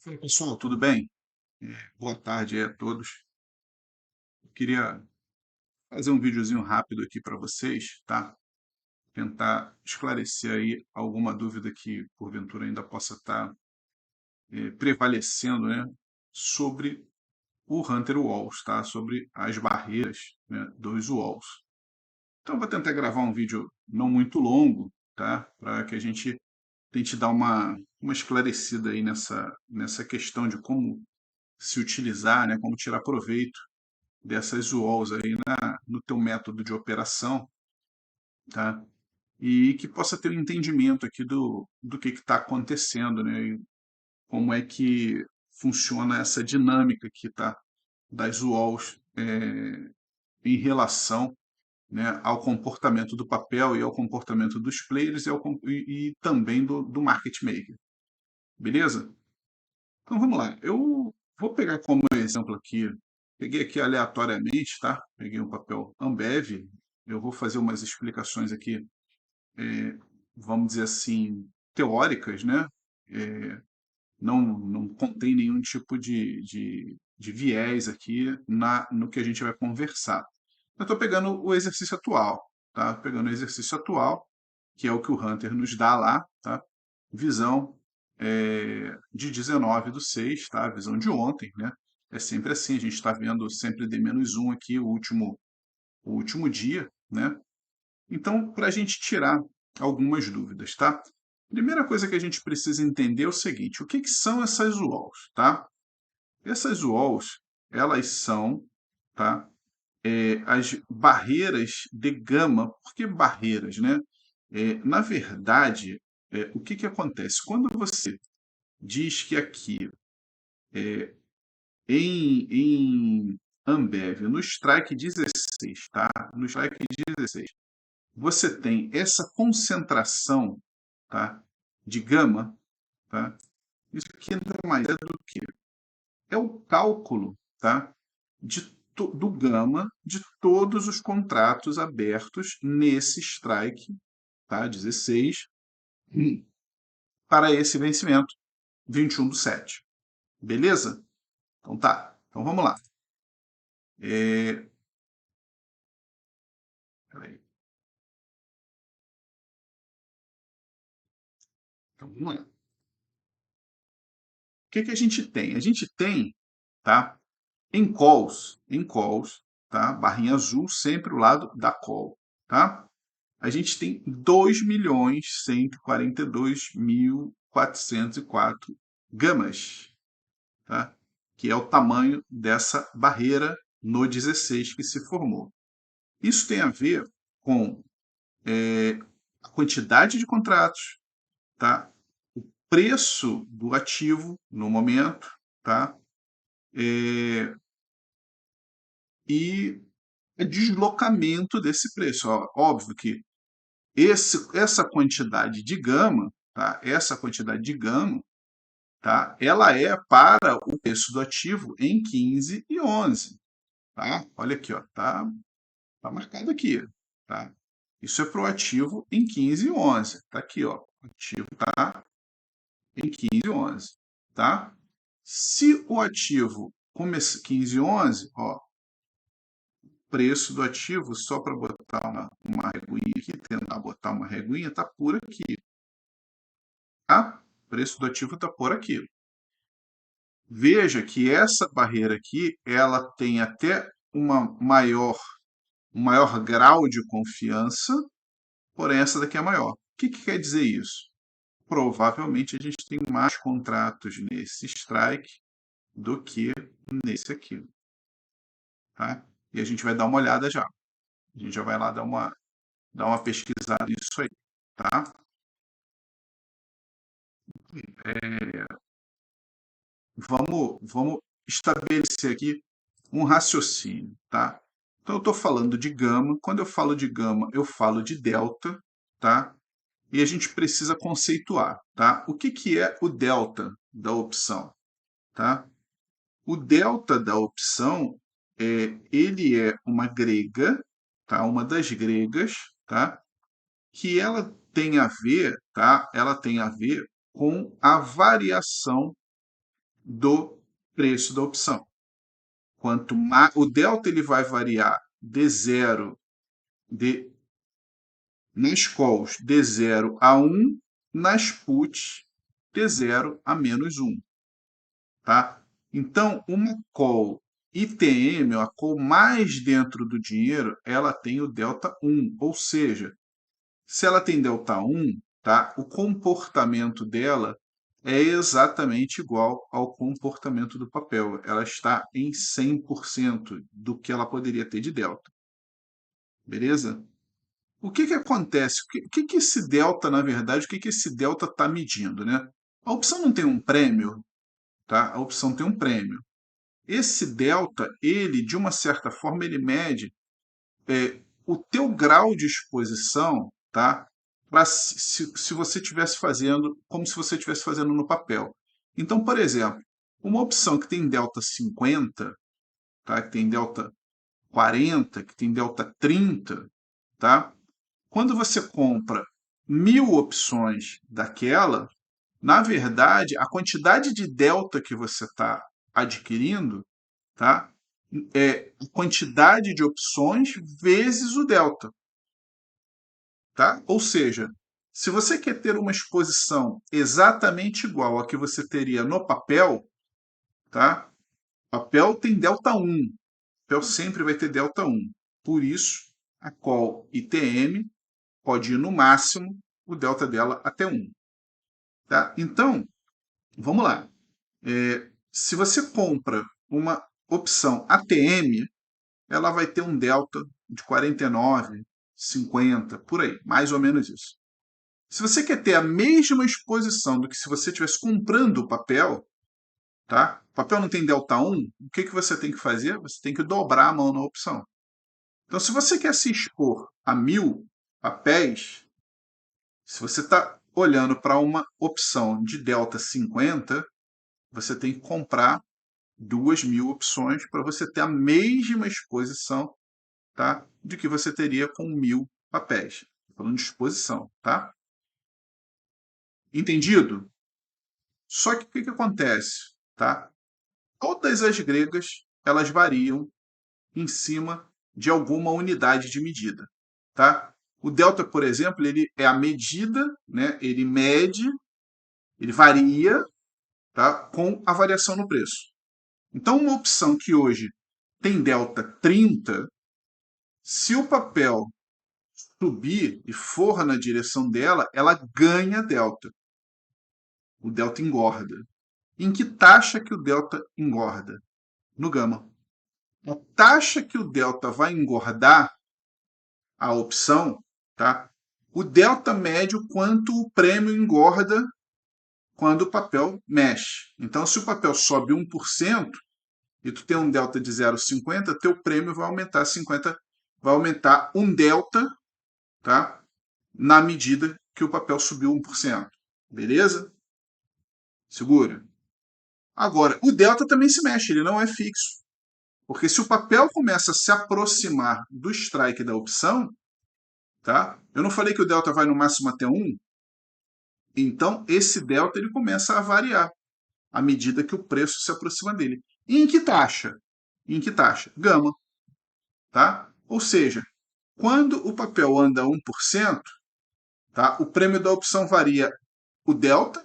Fala pessoal, tudo bem? Boa tarde aí a todos. Eu queria fazer um videozinho rápido aqui para vocês, tá? Tentar esclarecer aí alguma dúvida que porventura ainda possa estar prevalecendo, né? Sobre o Hunter Walls, tá? Sobre as barreiras, né, dos Walls. Então eu vou tentar gravar um vídeo não muito longo, tá? Para que a gente tente dar uma esclarecida aí nessa questão de como se utilizar, né? Como tirar proveito dessas walls aí no teu método de operação, tá? E que possa ter um entendimento aqui do que está acontecendo, né? E como é que funciona essa dinâmica que tá das walls em relação, né, ao comportamento do papel e ao comportamento dos players e também do market maker, beleza? Então vamos lá. Eu vou pegar como exemplo aqui, peguei aqui aleatoriamente, tá? Peguei um papel Ambev. Eu vou fazer umas explicações aqui, vamos dizer assim, teóricas, né? É, não contém nenhum tipo de viés aqui no que a gente vai conversar. Eu estou pegando o exercício atual, tá? Pegando o exercício atual, que é o que o Hunter nos dá lá, tá? Visão de 19/6, tá? Visão de ontem, né? É sempre assim, a gente está vendo sempre D-1 aqui, o último dia, né? Então, para a gente tirar algumas dúvidas, tá? Primeira coisa que a gente precisa entender é o seguinte: o que são essas walls, tá? Essas walls, elas são, tá? As barreiras de gama. Por que barreiras, né? Na verdade, o que acontece? Quando você diz que aqui em Ambev, no Strike 16, tá? No Strike 16, você tem essa concentração, tá? De gama, tá? Isso aqui nada mais é do que é o cálculo, tá? Do gama de todos os contratos abertos nesse strike, tá? 16, para esse vencimento, 21/7. Beleza? Então tá. Então vamos lá. É... Peraí. Então vamos lá. O que a gente tem? A gente tem, tá? Em calls, tá? Barrinha azul, sempre o lado da call, tá? A gente tem 2.142.404 gamas, tá? Que é o tamanho dessa barreira no 16 que se formou. Isso tem a ver com a quantidade de contratos, tá? O preço do ativo no momento, tá? É, e deslocamento desse preço. Ó, óbvio que essa quantidade de gama, tá? Essa quantidade de gama, tá? Ela é para o preço do ativo em 15 e 11, tá? Olha aqui, ó, tá marcado aqui, tá? Isso é para o ativo em 15 e 11, tá aqui, ó. O ativo tá em 15 e 11, tá? Se o ativo começa 15 e 11, ó, preço do ativo, só para botar uma reguinha aqui, tentar botar uma reguinha, está por aqui. Tá? O preço do ativo está por aqui. Veja que essa barreira aqui, ela tem até um maior grau de confiança, porém essa daqui é maior. O que quer dizer isso? Provavelmente a gente tem mais contratos nesse strike do que nesse aqui. Tá? E a gente vai dar uma olhada já. A gente já vai lá dar uma pesquisada nisso aí. Tá? Vamos estabelecer aqui um raciocínio, tá? Então eu estou falando de gama. Quando eu falo de gama, eu falo de delta, tá? E a gente precisa conceituar, tá? O que é o delta da opção, tá? O delta da opção ele é uma grega, tá? Uma das gregas, tá? Que ela tem a ver, tá? Ela tem a ver com a variação do preço da opção. Quanto mais o delta ele vai variar de zero de nas calls de 0 a 1, nas puts de 0 a -1, tá? Então, uma call ITM, a call mais dentro do dinheiro, ela tem o delta 1, ou seja, se ela tem delta 1, tá? O comportamento dela é exatamente igual ao comportamento do papel. Ela está em 100% do que ela poderia ter de delta. Beleza? O que que acontece? O que esse delta, na verdade, o que que esse delta está medindo, né? A opção não tem um prêmio, tá? A opção tem um prêmio. Esse delta, ele, de uma certa forma, ele mede o teu grau de exposição, tá? Pra se você estivesse fazendo, como se você estivesse fazendo no papel. Então, por exemplo, uma opção que tem delta 50, tá? Que tem delta 40, que tem delta 30, tá? Quando você compra 1.000 opções daquela, na verdade, a quantidade de delta que você está adquirindo, tá? É a quantidade de opções vezes o delta, tá? Ou seja, se você quer ter uma exposição exatamente igual a que você teria no papel, tá? Papel tem delta 1, papel sempre vai ter delta 1. Por isso, a call ITM pode ir no máximo o delta dela até 1. Tá? Então, vamos lá. Se você compra uma opção ATM, ela vai ter um delta de 49, 50, por aí, mais ou menos isso. Se você quer ter a mesma exposição do que se você estivesse comprando o papel, tá? O papel não tem delta 1, o que, que você tem que fazer? Você tem que dobrar a mão na opção. Então, se você quer se expor a 1.000 papéis, se você está olhando para uma opção de delta 50, você tem que comprar 2.000 opções para você ter a mesma exposição, tá? De que você teria com 1.000 papéis. Estou falando de exposição, tá? Entendido? Só que o que, que acontece, tá? Todas as gregas elas variam em cima de alguma unidade de medida, tá? O delta, por exemplo, ele é a medida, né? Ele mede, ele varia, tá? Com a variação no preço. Então, uma opção que hoje tem delta 30, se o papel subir e for na direção dela, ela ganha delta. O delta engorda. Em que taxa que o delta engorda? No gama. A taxa que o delta vai engordar a opção, tá? O delta mede o quanto o prêmio engorda quando o papel mexe. Então, se o papel sobe 1% e tu tem um delta de 0,50, teu prêmio vai aumentar 50, vai aumentar um delta, tá? Na medida que o papel subiu 1%. Beleza? Segura? Agora, o delta também se mexe, ele não é fixo. Porque se o papel começa a se aproximar do strike da opção, tá? Eu não falei que o delta vai no máximo até 1? Então, esse delta ele começa a variar à medida que o preço se aproxima dele. E em que taxa? Em que taxa? Gama. Tá? Ou seja, quando o papel anda 1%, tá? O prêmio da opção varia o delta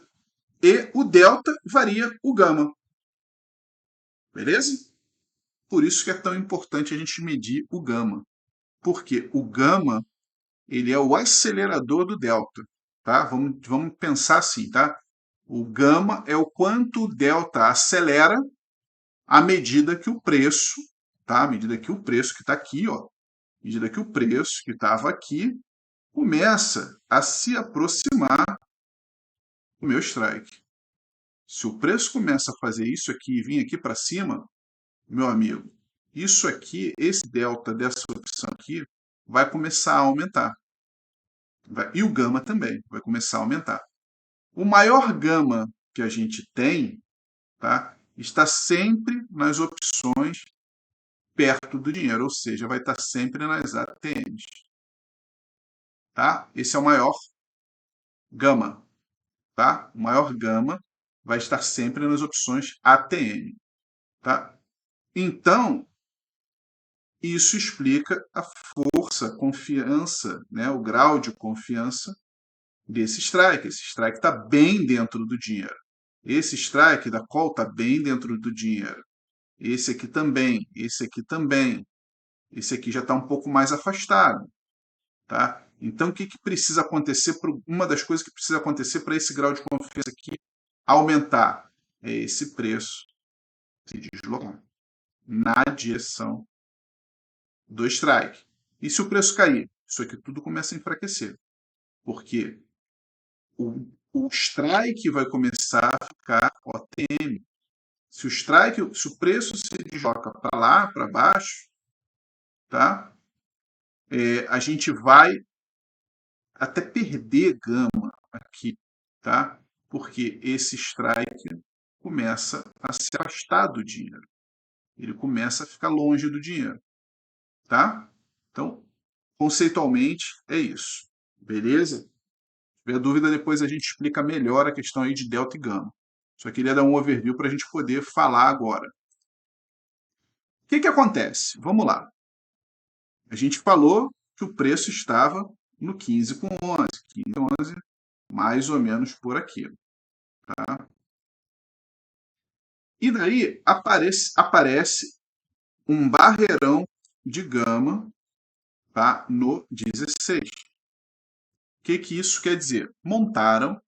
e o delta varia o gama. Beleza? Por isso que é tão importante a gente medir o gama. Porque o gama ele é o acelerador do delta. Tá? Vamos pensar assim, tá? O gama é o quanto o delta acelera à medida que o preço, tá? À medida que o preço que está aqui, ó, à medida que o preço que estava aqui começa a se aproximar do meu strike. Se o preço começa a fazer isso aqui e vir aqui para cima, meu amigo, isso aqui, esse delta dessa opção aqui, vai começar a aumentar. E o gama também vai começar a aumentar. O maior gama que a gente tem, tá, está sempre nas opções perto do dinheiro, ou seja, vai estar sempre nas ATMs. Tá? Esse é o maior gama. Tá? O maior gama vai estar sempre nas opções ATM, tá? Então, isso explica a força, a confiança, né, o grau de confiança desse strike. Esse strike está bem dentro do dinheiro. Esse strike da call está bem dentro do dinheiro. Esse aqui também, esse aqui também. Esse aqui já está um pouco mais afastado, tá? Então, o que, que precisa acontecer? Uma das coisas que precisa acontecer para esse grau de confiança aqui aumentar é esse preço se deslocar na direção do strike. E se o preço cair? Isso aqui tudo começa a enfraquecer, porque o strike vai começar a ficar OTM. Se o preço se desloca para lá, para baixo, tá? A gente vai até perder gama aqui, tá? Porque esse strike começa a se afastar do dinheiro. Ele começa a ficar longe do dinheiro, tá? Então, conceitualmente, é isso. Beleza? Se tiver dúvida, depois a gente explica melhor a questão aí de delta e gama. Só queria dar um overview para a gente poder falar agora. O que, que acontece? Vamos lá. A gente falou que o preço estava no 15,11. 15,11, mais ou menos por aqui. Tá? E daí aparece um barreirão de gama, tá, no 16. O que, que isso quer dizer? Montaram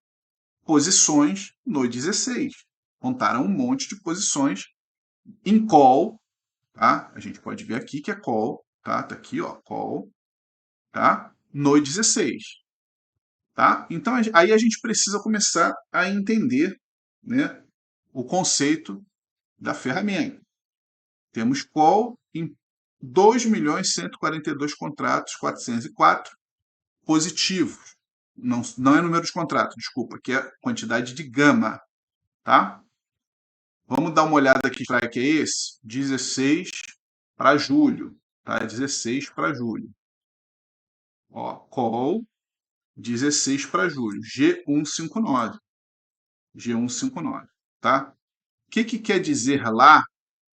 posições no 16. Montaram um monte de posições em call, tá? A gente pode ver aqui que é call, tá? Tá aqui, ó, call, tá? No 16, tá? Então aí a gente precisa começar a entender, né, o conceito da ferramenta. Temos call em 2.142 contratos, 404 positivos. Não, não é número de contrato, desculpa, que é quantidade de gama, tá? Vamos dar uma olhada aqui, que strike é esse? 16 para julho, tá? 16 para julho. Ó, call 16 para julho, G159. G159, tá? O que que quer dizer lá,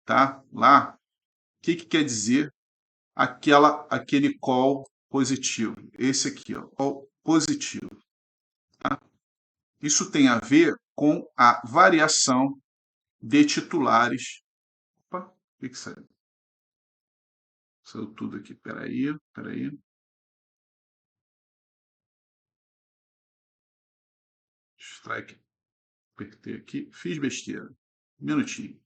tá? Lá, o que que quer dizer aquele call positivo? Esse aqui, ó, call positivo, tá? Isso tem a ver com a variação de titulares. Opa, o que que saiu? Saiu tudo aqui. Peraí, peraí. Strike. Apertei aqui. Fiz besteira. Um minutinho.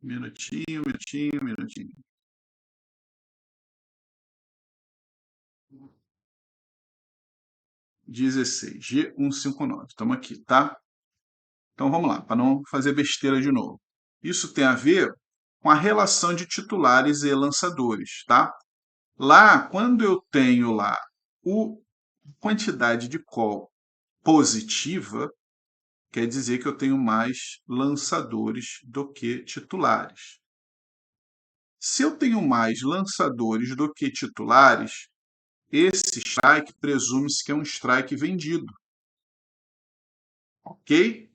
Minutinho, minutinho, minutinho. Dezesseis. G159. Estamos aqui, tá? Então vamos lá, para não fazer besteira de novo. Isso tem a ver com a relação de titulares e lançadores, tá? Lá, quando eu tenho lá o quantidade de call positiva, quer dizer que eu tenho mais lançadores do que titulares. Se eu tenho mais lançadores do que titulares, esse strike presume-se que é um strike vendido. Ok?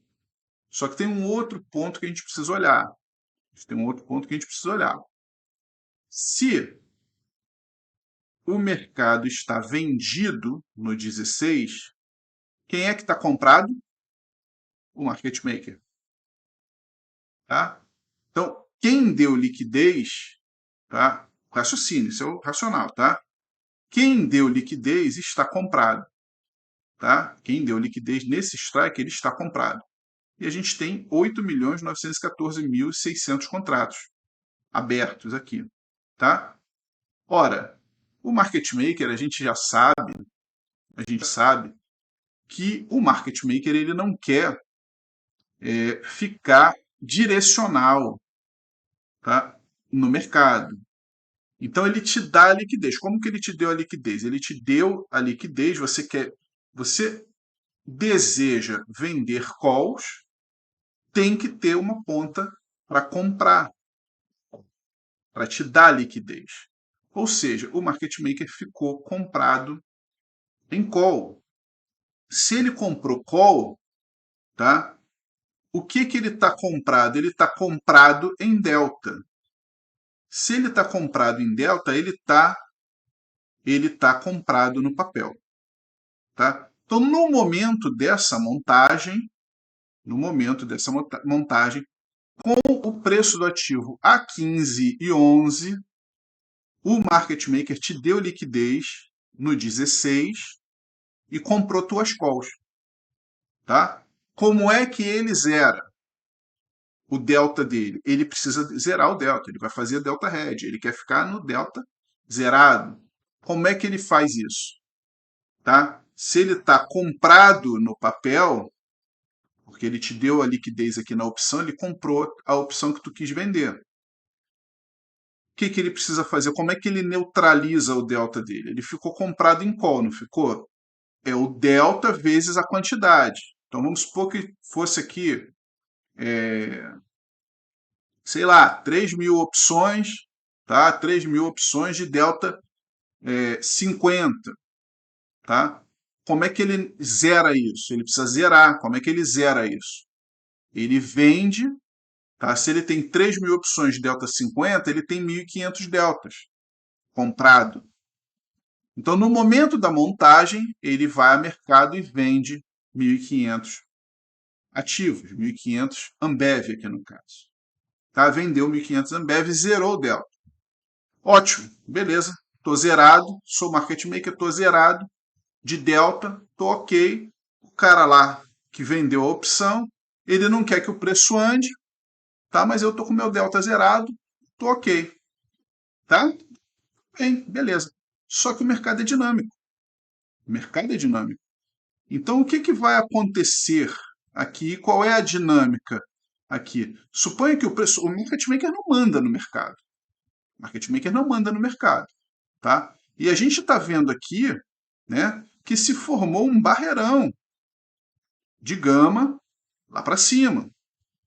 Só que tem um outro ponto que a gente precisa olhar. Tem um outro ponto que a gente precisa olhar. Se o mercado está vendido no 16, quem é que está comprado? O market maker. Tá? Então, quem deu liquidez, tá? Raciocínio, isso é o racional, tá? Quem deu liquidez está comprado, tá? Quem deu liquidez nesse strike, ele está comprado. E a gente tem 8.914.600 contratos abertos aqui, tá? Ora, o market maker, a gente sabe que o market maker ele não quer ficar direcional, tá, no mercado. Então ele te dá a liquidez. Como que ele te deu a liquidez? Ele te deu a liquidez. Você deseja vender calls, tem que ter uma ponta para comprar, para te dar liquidez. Ou seja, o market maker ficou comprado em call. Se ele comprou call, tá? O que ele está comprado? Ele está comprado em delta. Se ele está comprado em delta, ele tá comprado no papel, tá? Então, no momento dessa montagem, com o preço do ativo a 15,11, o market maker te deu liquidez no 16 e comprou tuas calls, tá? Como é que ele zera o delta dele? Ele precisa zerar o delta, ele vai fazer delta hedge, ele quer ficar no delta zerado. Como é que ele faz isso? Tá? Se ele está comprado no papel, porque ele te deu a liquidez aqui na opção, ele comprou a opção que tu quis vender. O que ele precisa fazer? Como é que ele neutraliza o delta dele? Ele ficou comprado em call, não ficou? É o delta vezes a quantidade. Então vamos supor que fosse aqui, sei lá, 3.000 opções, tá? 3.000 opções de delta 50, tá? Como é que ele zera isso? Ele precisa zerar. Como é que ele zera isso? Ele vende, tá? Se ele tem 3.000 opções de delta 50, ele tem 1.500 deltas comprado. Então, no momento da montagem, ele vai ao mercado e vende 1.500 ativos, 1.500 Ambev aqui no caso. Tá? Vendeu 1.500 Ambev e zerou o delta. Ótimo, beleza. Estou zerado, sou market maker, estou zerado de delta, estou ok. O cara lá que vendeu a opção, ele não quer que o preço ande, tá? Mas eu estou com o meu delta zerado, estou ok, tá? Bem, beleza. Só que o mercado é dinâmico. O mercado é dinâmico. Então, o que vai acontecer aqui? Qual é a dinâmica aqui? Suponha que o market maker não manda no mercado. O market maker não manda no mercado, tá? E a gente está vendo aqui, né, que se formou um barreirão de gama lá para cima.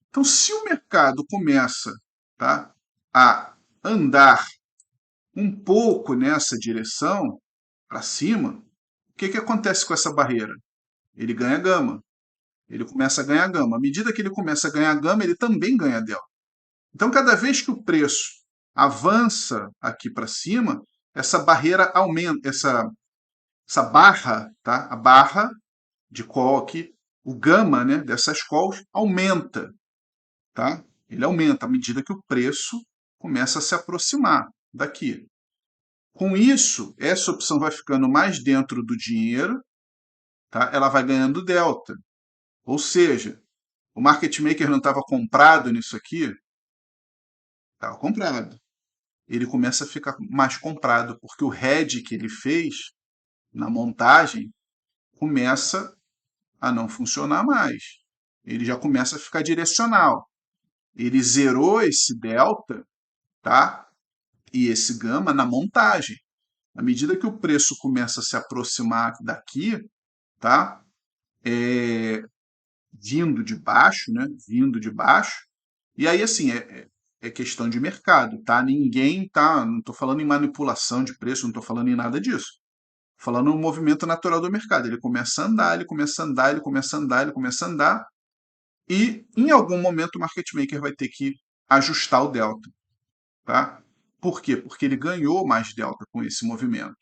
Então, se o mercado começa, tá, a andar um pouco nessa direção para cima, o que acontece com essa barreira? Ele ganha gama. Ele começa a ganhar gama. À medida que ele começa a ganhar gama, ele também ganha delta. Então, cada vez que o preço avança aqui para cima, essa barreira aumenta, essa barra, tá? A barra de call aqui, o gama, né, dessas calls aumenta, tá? Ele aumenta à medida que o preço começa a se aproximar daqui. Com isso, essa opção vai ficando mais dentro do dinheiro, tá? Ela vai ganhando delta. Ou seja, o market maker não estava comprado nisso aqui? Estava comprado. Ele começa a ficar mais comprado, porque o hedge que ele fez na montagem começa a não funcionar mais. Ele já começa a ficar direcional. Ele zerou esse delta, tá? E esse gama na montagem. À medida que o preço começa a se aproximar daqui, tá? Vindo de baixo, né? Vindo de baixo. E aí, assim, é questão de mercado, tá? Ninguém tá. Não estou falando em manipulação de preço, não estou falando em nada disso. Falando no movimento natural do mercado. Ele começa a andar, ele começa a andar, ele começa a andar, ele começa a andar. E em algum momento o market maker vai ter que ajustar o delta, tá? Por quê? Porque ele ganhou mais delta com esse movimento.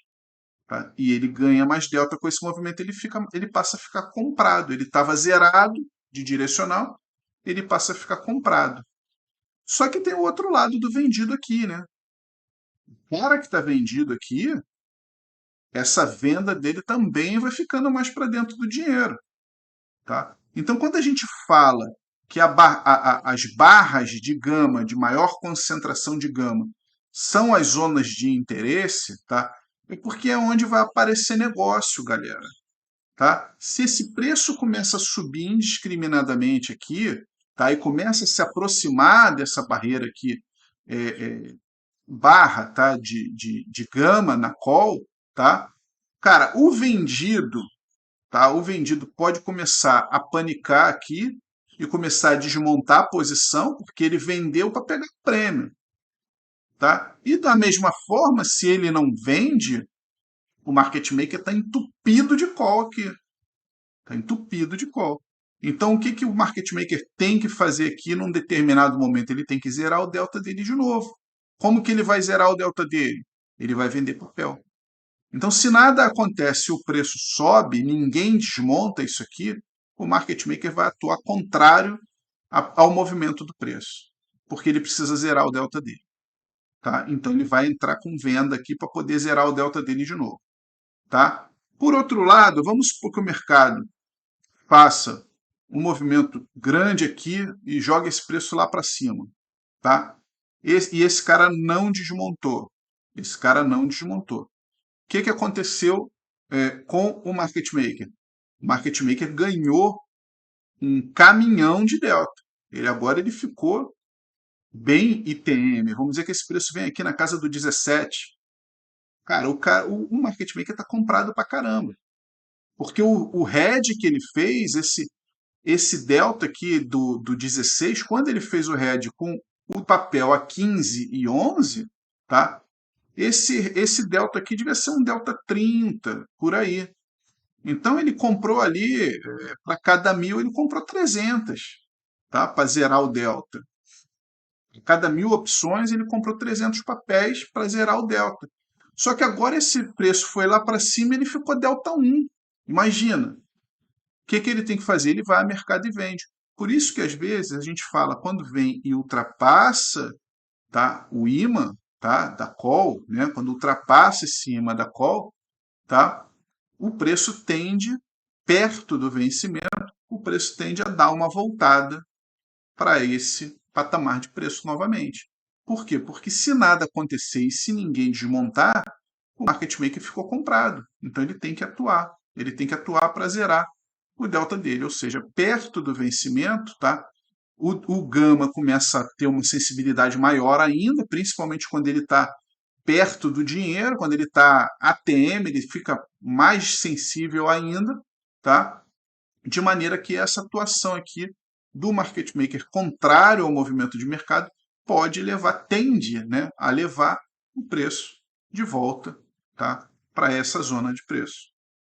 Tá? E ele ganha mais delta com esse movimento, ele passa a ficar comprado. Ele estava zerado de direcional, ele passa a ficar comprado. Só que tem o outro lado do vendido aqui, né? O cara que está vendido aqui, essa venda dele também vai ficando mais para dentro do dinheiro, tá? Então, quando a gente fala que as barras de gama, de maior concentração de gama, são as zonas de interesse, tá? É porque é onde vai aparecer negócio, galera. Tá? Se esse preço começa a subir indiscriminadamente aqui, tá? E começa a se aproximar dessa barreira aqui, é, é, barra, tá? De gama na call, tá? Cara, o vendido pode começar a panicar aqui e começar a desmontar a posição, porque ele vendeu para pegar prêmio. tá? E da mesma forma, se ele não vende, o market maker está entupido de call aqui. Está entupido de call. Então, o que, que o market maker tem que fazer aqui num determinado momento? Ele tem que zerar o delta dele de novo. Como que ele vai zerar o delta dele? Ele vai vender papel. Então, se nada acontece, o preço sobe, ninguém desmonta isso aqui, o market maker vai atuar contrário ao movimento do preço, porque ele precisa zerar o delta dele. Tá? Então, ele vai entrar com venda aqui para poder zerar o delta dele de novo. Tá? Por outro lado, vamos supor que o mercado faça um movimento grande aqui e joga esse preço lá para cima. Tá? E esse cara não desmontou. Esse cara não desmontou. O que, que aconteceu com o market maker? O market maker ganhou um caminhão de delta. Agora ele ficou bem ITM. Vamos dizer que esse preço vem aqui na casa do 17. Cara, o market maker está comprado para caramba. Porque o head que ele fez, esse delta aqui do 16, quando ele fez o head com o papel a 15 e 11, tá? Esse delta aqui devia ser um delta 30, por aí. Então ele comprou ali, para cada 1.000, ele comprou 300, tá? Para zerar o delta. A cada 1.000 opções, ele comprou 300 papéis para zerar o delta. Só que agora esse preço foi lá para cima e ele ficou delta 1. Imagina. O que, que ele tem que fazer? Ele vai ao mercado e vende. Por isso que às vezes a gente fala, quando vem e ultrapassa, tá, o imã, tá, da call, né, quando ultrapassa esse imã da call, tá, o preço tende, perto do vencimento, o preço tende a dar uma voltada para esse patamar de preço novamente. Por quê? Porque se nada acontecer e se ninguém desmontar, o market maker ficou comprado. Então ele tem que atuar. Ele tem que atuar para zerar o delta dele, ou seja, perto do vencimento, tá? O gama começa a ter uma sensibilidade maior ainda, principalmente quando ele está perto do dinheiro, quando ele está ATM, ele fica mais sensível ainda, tá? De maneira que essa atuação aqui do market maker contrário ao movimento de mercado pode levar, tende, né, a levar o preço de volta, tá, para essa zona de preço,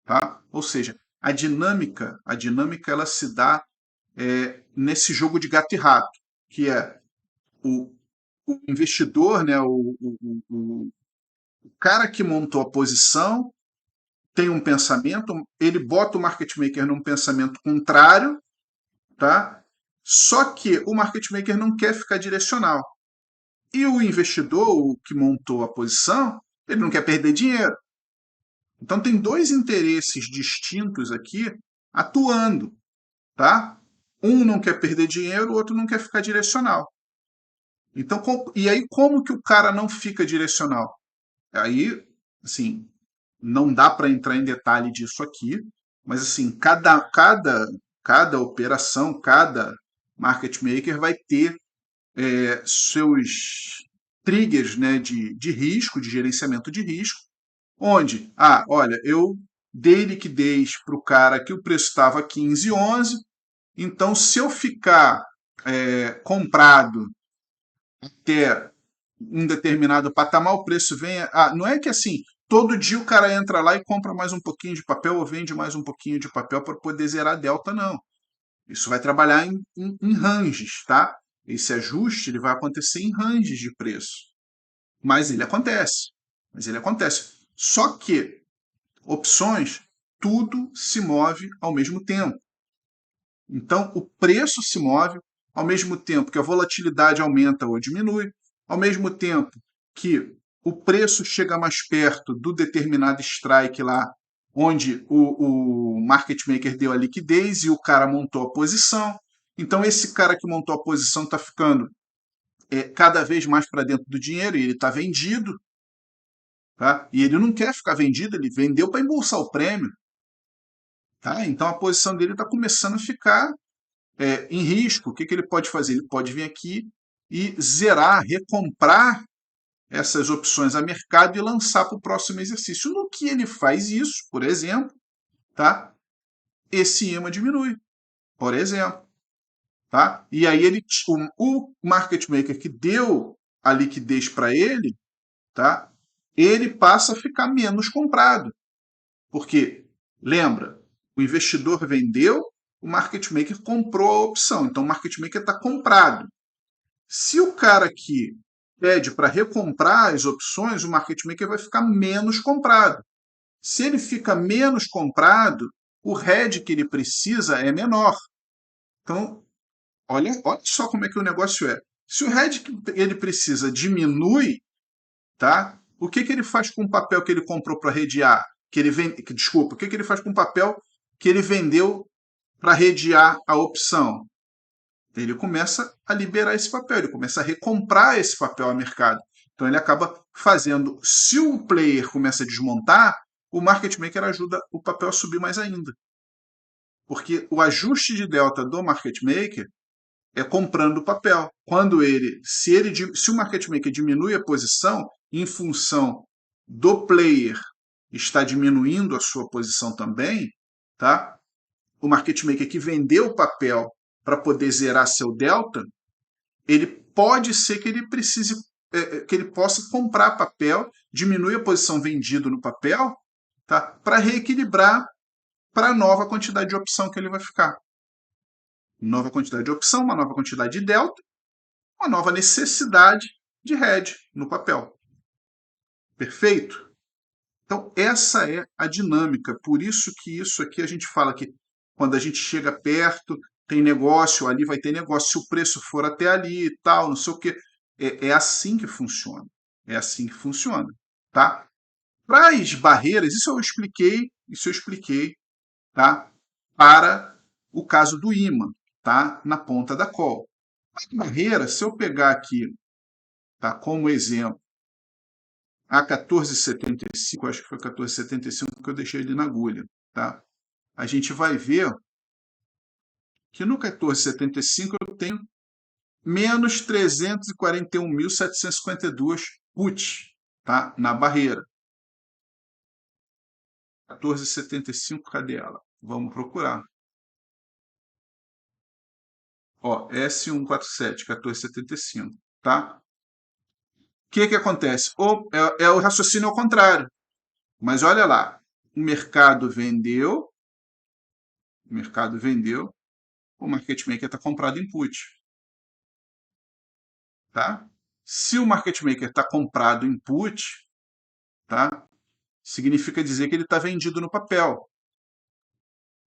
tá? Ou seja, a dinâmica ela se dá nesse jogo de gato e rato, que é o, o investidor, né, o cara que montou a posição tem um pensamento, ele bota o market maker num pensamento contrário, tá? Só que o market maker não quer ficar direcional. E o investidor, o que montou a posição, ele não quer perder dinheiro. Então tem dois interesses distintos aqui atuando, tá? Um não quer perder dinheiro, o outro não quer ficar direcional. Então, e aí como que o cara não fica direcional? Aí, assim, não dá para entrar em detalhe disso aqui, mas assim, cada operação, cada market maker vai ter seus triggers, né, de risco, de gerenciamento de risco, onde, olha, eu dei liquidez para o cara que o preço estava 15,11, então se eu ficar comprado até um determinado patamar, o preço vem. Não é que assim, todo dia o cara entra lá e compra mais um pouquinho de papel ou vende mais um pouquinho de papel para poder zerar a delta, não. Isso vai trabalhar em ranges, tá? Esse ajuste ele vai acontecer em ranges de preço. Mas ele acontece. Mas ele acontece. Só que opções, tudo se move ao mesmo tempo. Então, o preço se move ao mesmo tempo que a volatilidade aumenta ou diminui, ao mesmo tempo que o preço chega mais perto do determinado strike lá, onde o market maker deu a liquidez e o cara montou a posição. Então, esse cara que montou a posição está ficando cada vez mais para dentro do dinheiro e ele está vendido. Tá? E ele não quer ficar vendido, ele vendeu para embolsar o prêmio. Tá? Então, a posição dele está começando a ficar em risco. O que, que ele pode fazer? Ele pode vir aqui e zerar, recomprar essas opções a mercado e lançar para o próximo exercício. No que ele faz isso, por exemplo, tá? Esse imã diminui, por exemplo. Tá? E aí o market maker que deu a liquidez para ele, tá? Ele passa a ficar menos comprado. Porque, lembra, o investidor vendeu, o market maker comprou a opção. Então, o market maker está comprado. Se o cara aqui pede para recomprar as opções, o market maker vai ficar menos comprado. Se ele fica menos comprado, o hedge que ele precisa é menor. Então, olha só como é que o negócio é. Se o hedge que ele precisa diminui, tá? O que ele faz com o papel que ele comprou para redear? Desculpa, o que ele faz com o papel que ele vendeu para redear a opção? Ele começa a liberar esse papel, ele começa a recomprar esse papel a mercado. Então ele acaba fazendo, se o player começa a desmontar, o market maker ajuda o papel a subir mais ainda. Porque o ajuste de delta do market maker é comprando o papel. Se o market maker diminui a posição em função do player está diminuindo a sua posição também, tá? O market maker que vendeu o papel para poder zerar seu delta, ele pode ser que ele precise, que ele possa comprar papel, diminuir a posição vendido no papel, tá? Para reequilibrar para a nova quantidade de opção que ele vai ficar. Nova quantidade de opção, uma nova quantidade de delta, uma nova necessidade de hedge no papel. Perfeito? Então, essa é a dinâmica. Por isso que isso aqui a gente fala que quando a gente chega perto, tem negócio, ali vai ter negócio. Se o preço for até ali e tal, não sei o quê. É assim que funciona. É assim que funciona. Tá? Para as barreiras, isso eu expliquei, tá? Para o caso do imã, tá? Na ponta da call. A barreira, se eu pegar aqui, tá? Como exemplo, a 14,75, acho que foi 14,75 que eu deixei ele na agulha, tá? A gente vai ver que no 14,75 eu tenho menos 341.752 put, tá? Na barreira. 14,75, cadê ela? Vamos procurar. Ó, S147, 14,75, tá? O que acontece? É o raciocínio ao contrário. Mas olha lá, o mercado vendeu, o market maker está comprado em put, tá? Se o market maker está comprado em put, tá? Significa dizer que ele está vendido no papel,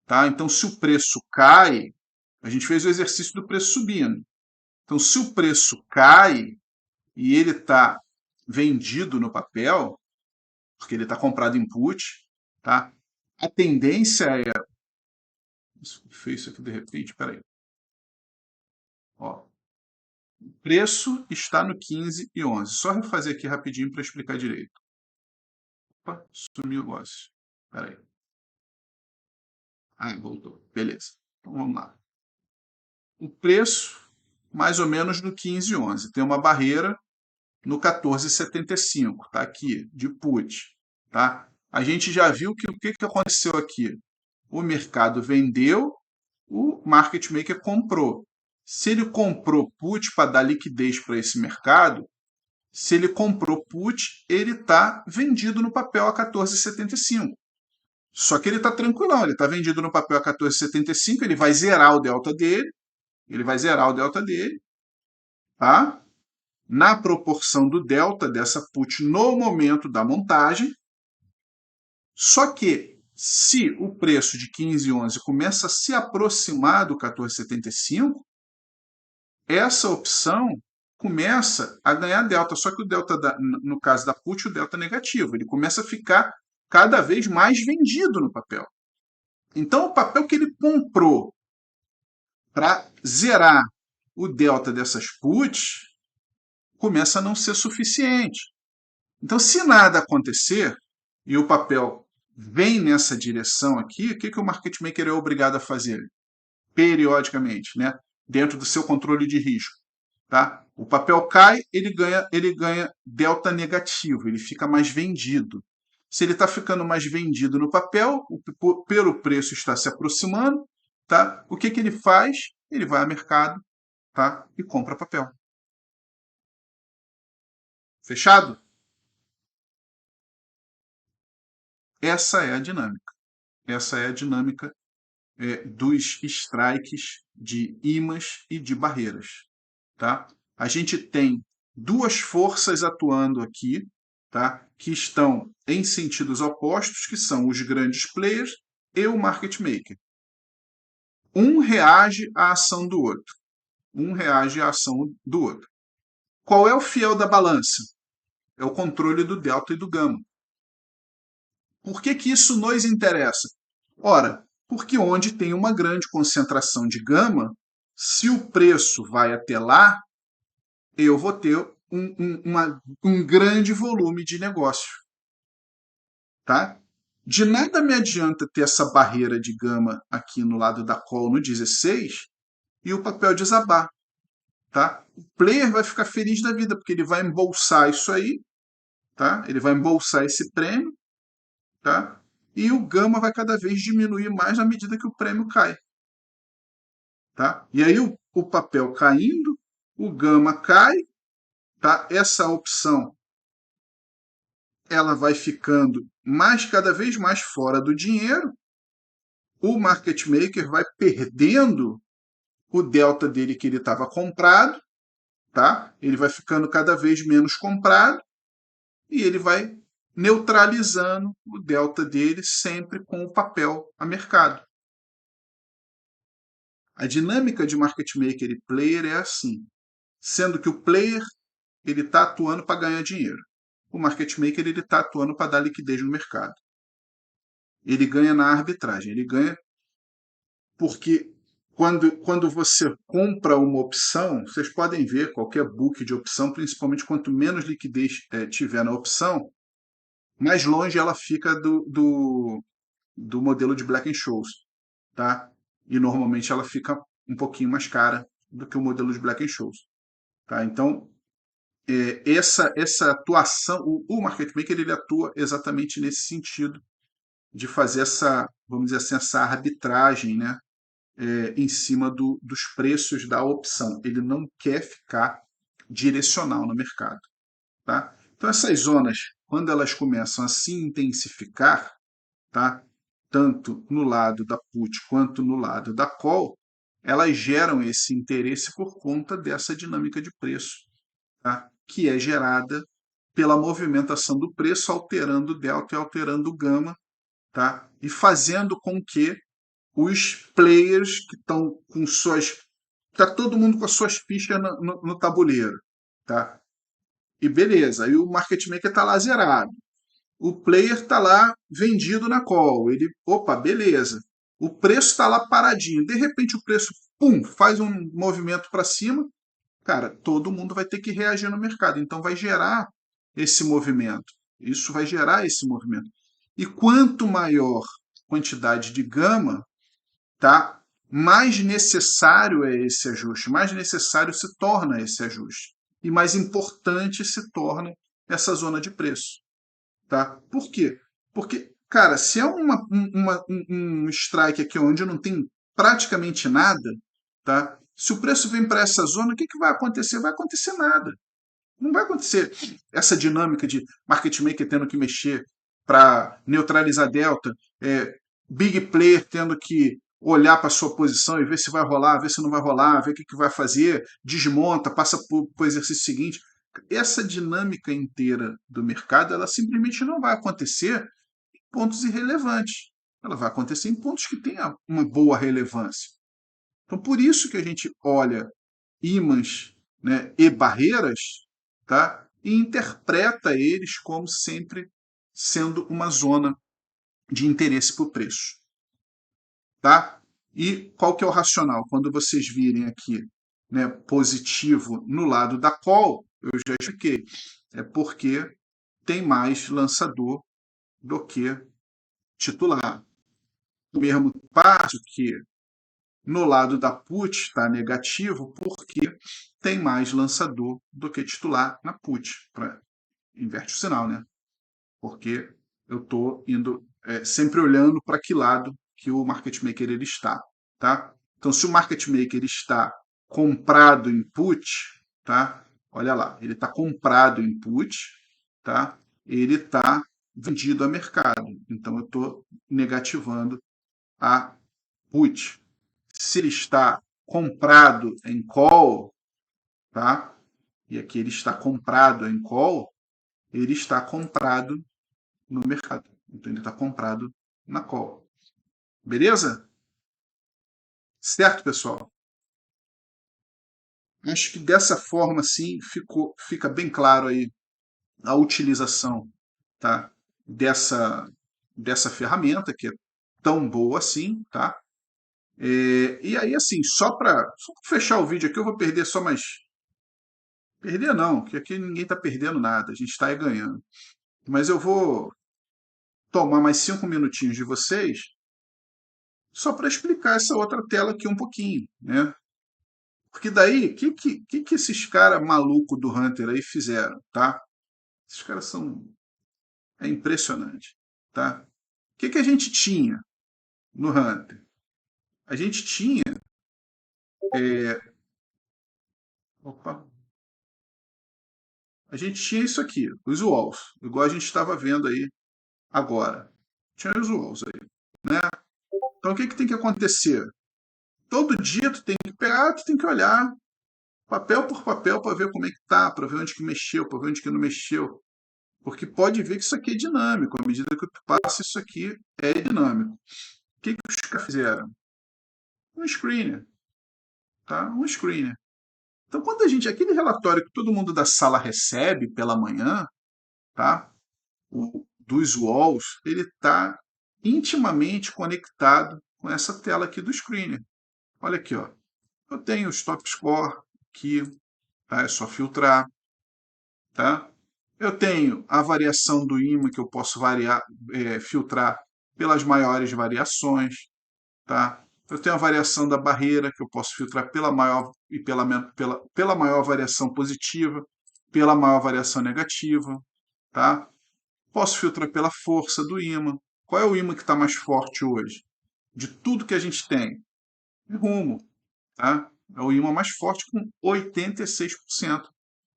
tá? Então, se o preço cai, a gente fez o exercício do preço subindo. Então, se o preço cai e ele está vendido no papel, porque ele está comprado em put, tá? A tendência é. Fez isso aqui de repente, peraí. Ó, o preço está no 15,11. Só refazer aqui rapidinho para explicar direito. Opa, sumiu o negócio. Peraí. Ah, voltou. Beleza. Então vamos lá. O preço, mais ou menos no 15,11. Tem uma barreira no 14,75. Tá aqui, de put. Tá? A gente já viu que o que aconteceu aqui? O mercado vendeu, o market maker comprou. Se ele comprou put para dar liquidez para esse mercado, se ele comprou put, ele está vendido no papel a 14,75. Só que ele está tranquilão, ele está vendido no papel a 14,75, ele vai zerar o delta dele, tá? Na proporção do delta dessa put no momento da montagem. Só que se o preço de 15,11 começa a se aproximar do 14,75, essa opção começa a ganhar delta. Só que o delta, no caso da put, o delta é negativo. Ele começa a ficar cada vez mais vendido no papel. Então, o papel que ele comprou para zerar o delta dessas puts começa a não ser suficiente. Então, se nada acontecer e o papel vem nessa direção aqui, o que o market maker é obrigado a fazer? Periodicamente, né? Dentro do seu controle de risco. Tá? O papel cai, ele ganha delta negativo, ele fica mais vendido. Se ele está ficando mais vendido no papel, pelo preço está se aproximando, tá? O que ele faz? Ele vai ao mercado, tá? E compra papel. Fechado? Essa é a dinâmica. Essa é a dinâmica dos strikes de ímãs e de barreiras. Tá? A gente tem duas forças atuando aqui, tá? Que estão em sentidos opostos, que são os grandes players e o market maker. Um reage à ação do outro. Um reage à ação do outro. Qual é o fiel da balança? É o controle do delta e do gama. Por que, que isso nos interessa? Ora, porque onde tem uma grande concentração de gama, se o preço vai até lá, eu vou ter um grande volume de negócio. Tá? De nada me adianta ter essa barreira de gama aqui no lado da call no 16 e o papel desabar. Tá? O player vai ficar feliz da vida, porque ele vai embolsar isso aí, tá? Ele vai embolsar esse prêmio, tá? E o gama vai cada vez diminuir mais na medida que o prêmio cai. Tá? E aí o papel caindo, o gama cai, tá? Essa opção ela vai ficando cada vez mais fora do dinheiro, o market maker vai perdendo o delta dele que ele estava comprado, tá? Ele vai ficando cada vez menos comprado e ele vai neutralizando o delta dele sempre com o papel a mercado. A dinâmica de market maker e player é assim, sendo que o player ele está atuando para ganhar dinheiro. O market maker ele está atuando para dar liquidez no mercado. Ele ganha na arbitragem, ele ganha porque quando você compra uma opção, vocês podem ver qualquer book de opção, principalmente quanto menos liquidez tiver na opção, mais longe ela fica do modelo de Black Scholes, tá? E normalmente ela fica um pouquinho mais cara do que o modelo de Black Scholes, tá? Então essa atuação, o market maker ele atua exatamente nesse sentido de fazer essa, vamos dizer assim, essa arbitragem, né? Em cima dos preços da opção. Ele não quer ficar direcional no mercado. Tá? Então, essas zonas, quando elas começam a se intensificar, tá? Tanto no lado da put quanto no lado da call, elas geram esse interesse por conta dessa dinâmica de preço, tá? Que é gerada pela movimentação do preço, alterando o delta e alterando o gama, tá? E fazendo com que os players que estão com suas. Tá todo mundo com as suas fichas no tabuleiro. Tá? E beleza, aí o market maker está lá zerado. O player está lá vendido na call. Ele, opa, beleza. O preço está lá paradinho. De repente o preço, pum, faz um movimento para cima. Cara, todo mundo vai ter que reagir no mercado. Então vai gerar esse movimento. Isso vai gerar esse movimento. E quanto maior quantidade de gama, tá? Mais necessário é esse ajuste, mais necessário se torna esse ajuste. E mais importante se torna essa zona de preço. Tá? Por quê? Porque, cara, se é um strike aqui onde não tem praticamente nada, tá? Se o preço vem para essa zona, o que, que vai acontecer? Vai acontecer nada. Não vai acontecer essa dinâmica de market maker tendo que mexer para neutralizar delta, big player tendo que olhar para a sua posição e ver se vai rolar, ver se não vai rolar, ver o que, que vai fazer, desmonta, passa para o exercício seguinte. Essa dinâmica inteira do mercado, ela simplesmente não vai acontecer em pontos irrelevantes. Ela vai acontecer em pontos que tenham uma boa relevância. Então, por isso que a gente olha ímãs, né, e barreiras, tá? E interpreta eles como sempre sendo uma zona de interesse por preço. Tá? E qual que é o racional? Quando vocês virem aqui, né, positivo no lado da call, eu já expliquei, é porque tem mais lançador do que titular. O mesmo passo que no lado da put está negativo porque tem mais lançador do que titular na put. Inverte o sinal, né? Porque eu estou indo sempre olhando para que lado que o market maker ele está. Tá? Então, se o market maker está comprado em put, tá? Olha lá, ele está comprado em put, tá? Ele está vendido a mercado. Então eu estou negativando a put. Se ele está comprado em call, tá? E aqui ele está comprado em call, ele está comprado no mercado. Então ele está comprado na call. Beleza? Certo, pessoal? Acho que dessa forma, sim, fica bem claro aí a utilização, tá? dessa ferramenta, que é tão boa assim, tá? E aí, assim, só pra fechar o vídeo aqui, eu vou perder só mais. Perder não, que aqui ninguém está perdendo nada, a gente está ganhando. Mas eu vou tomar mais 5 minutinhos de vocês só para explicar essa outra tela aqui um pouquinho, né? Porque daí, o que esses caras malucos do Hunter aí fizeram, tá? Esses caras são... É impressionante, tá? O que a gente tinha no Hunter? A gente tinha... é, opa, a gente tinha isso aqui, os walls, igual a gente estava vendo aí agora. Tinha os walls aí, né? Então, o que tem que acontecer? Todo dia tu tem que pegar, tu tem que olhar papel por papel para ver como é que tá, para ver onde que mexeu, para ver onde que não mexeu. Porque pode ver que isso aqui é dinâmico. À medida que tu passa, isso aqui é dinâmico. O que os caras fizeram? Um screener, tá? Um screener. Então, quando a gente, aquele relatório que todo mundo da sala recebe pela manhã, tá? Dos walls, ele está intimamente conectado com essa tela aqui do screener. Olha aqui, ó. Eu tenho o stop score aqui, tá? É só filtrar, tá? Eu tenho a variação do ímã que eu posso filtrar pelas maiores variações, tá? Eu tenho a variação da barreira que eu posso filtrar pela maior e pela maior variação positiva, pela maior variação negativa, tá? Posso filtrar pela força do ímã. Qual é o ímã que está mais forte hoje? De tudo que a gente tem? Rumo, tá? É o ímã mais forte com 86%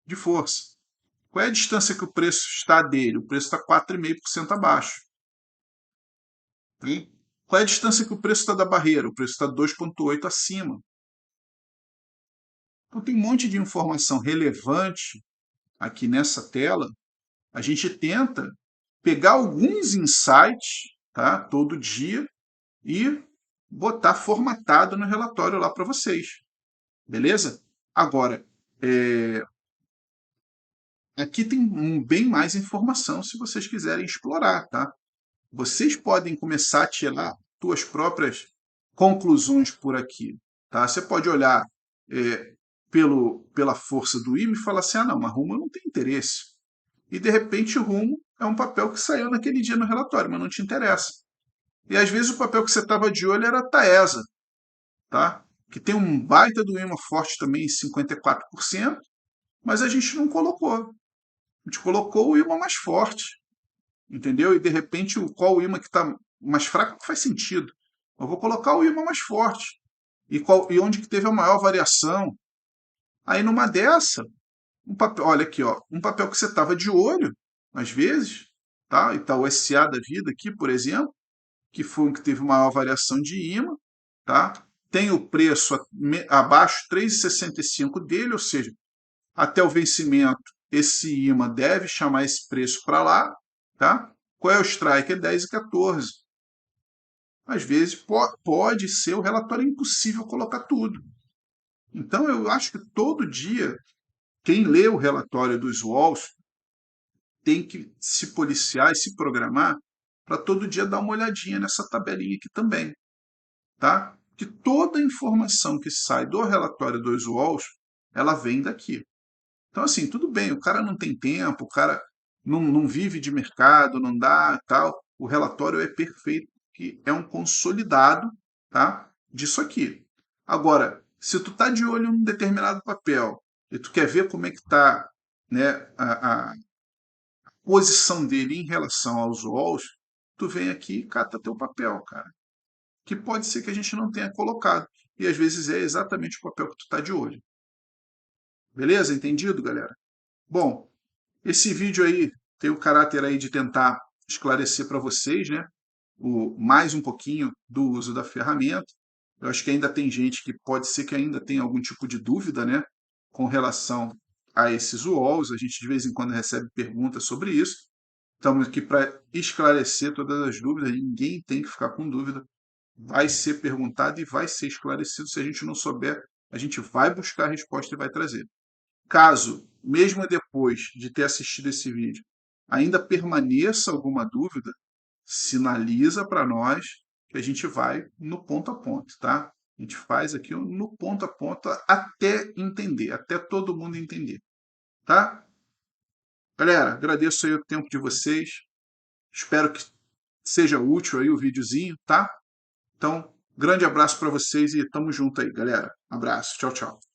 de força. Qual é a distância que o preço está dele? O preço está 4,5% abaixo. Tá? Qual é a distância que o preço está da barreira? O preço está 2,8 acima. Então tem um monte de informação relevante aqui nessa tela. A gente tenta pegar alguns insights, tá? Todo dia e botar formatado no relatório lá para vocês. Beleza? Agora, aqui tem bem mais informação se vocês quiserem explorar, tá? Vocês podem começar a tirar suas próprias conclusões por aqui, tá? Você pode olhar pela força do ímã e falar assim, ah, não, mas rumo eu não tem interesse. E, de repente, o rumo é um papel que saiu naquele dia no relatório, mas não te interessa. E, às vezes, o papel que você estava de olho era a Taesa, tá? Que tem um baita do ímã forte também, 54%, mas a gente não colocou. A gente colocou o ímã mais forte, entendeu? E de repente, qual o ímã que está mais fraco não faz sentido. Eu vou colocar o ímã mais forte. E onde que teve a maior variação? Aí numa dessa, um papel, olha aqui, ó, um papel que você estava de olho, às vezes, tá? E tá o SA da vida aqui, por exemplo, que foi um que teve maior variação de ímã, tá? Tem o preço abaixo 3,65 dele, ou seja, até o vencimento, esse imã deve chamar esse preço para lá, tá? Qual é o strike? É 10,14. Às vezes pode ser o relatório, é impossível colocar tudo. Então eu acho que todo dia quem lê o relatório dos walls tem que se policiar e se programar para todo dia dar uma olhadinha nessa tabelinha aqui também, tá? Que toda a informação que sai do relatório dos walls, ela vem daqui. Então, assim, tudo bem, o cara não tem tempo, o cara não vive de mercado, não dá tal. O relatório é perfeito, que é um consolidado, tá, disso aqui. Agora, se tu tá de olho em um determinado papel e tu quer ver como é que tá, né, a posição dele em relação aos walls, tu vem aqui e cata teu papel, cara. Que pode ser que a gente não tenha colocado. E às vezes é exatamente o papel que tu tá de olho. Beleza? Entendido, galera? Bom, esse vídeo aí tem o caráter aí de tentar esclarecer para vocês, né, mais um pouquinho do uso da ferramenta. Eu acho que ainda tem gente que pode ser que ainda tenha algum tipo de dúvida, né, com relação a esses UOLs. A gente de vez em quando recebe perguntas sobre isso. Estamos aqui para esclarecer todas as dúvidas. Ninguém tem que ficar com dúvida. Vai ser perguntado e vai ser esclarecido. Se a gente não souber, a gente vai buscar a resposta e vai trazer. Caso, mesmo depois de ter assistido esse vídeo, ainda permaneça alguma dúvida, sinaliza para nós que a gente vai no ponto a ponto, tá? A gente faz aqui no ponto a ponto até entender, até todo mundo entender, tá? Galera, agradeço aí o tempo de vocês. Espero que seja útil aí o videozinho, tá? Então, grande abraço para vocês e tamo junto aí, galera. Abraço. Tchau, tchau.